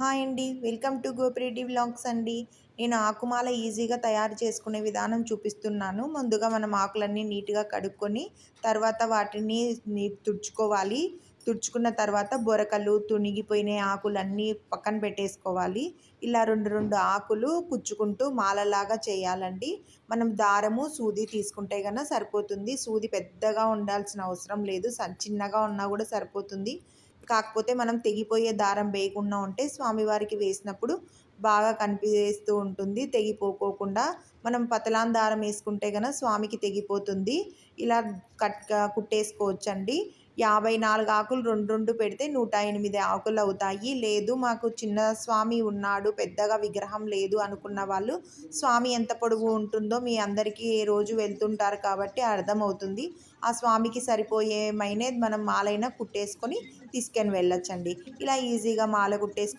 Hi అండి. Welcome to Gopireddy vlogs అండి. నేను ఆకుమాల ఈజీగా తయారు చేసుకునే విధానం చూపిస్తున్నాను. ముందుగా మనం ఆకులన్నీ నీట్‌గా కడుక్కొని, తర్వాత వాటిని తుడుచుకోవాలి. తుడుచుకున్న తర్వాత బొరకలు, తునిగిపోయిన ఆకులన్నీ పక్కన పెట్టేసుకోవాలి. ఇలా 2 ఆకులు కుచ్చుకుంటూ మాలలాగా చేయాలండి. మనం దారము, సూది తీసుకుంటే గన సరిపోతుంది. సూది పెద్దగా ఉండాల్సిన అవసరం లేదు. చిన్నగా ఉన్నా కూడా సరిపోతుంది. కాకపోతే మనం తెగిపోయే దారం వేయకుండా ఉంటే స్వామివారికి వేసినప్పుడు బాగా కనిపిస్తూ ఉంటుంది. తెగిపోకోకుండా మనం పతలాన్ దారం వేసుకుంటే గన స్వామికి తెగిపోతుంది. ఇలా కుట్టేసుకోవచ్చండి. 54 ఆకులు 2 పెడితే 108 ఆకులు అవుతాయి. లేదు మాకు చిన్న స్వామి ఉన్నాడు, పెద్దగా విగ్రహం లేదు అనుకున్న వాళ్ళు స్వామి ఎంత పొడవు ఉంటుందో మీ అందరికీ రోజు వెళ్తుంటారు కాబట్టి అర్థమవుతుంది. ఆ స్వామికి సరిపోయే మనం మాలైనా కుట్టేసుకొని తీసుకొని వెళ్ళొచ్చండి. ఇలా ఈజీగా మాల కుట్టేసుకొని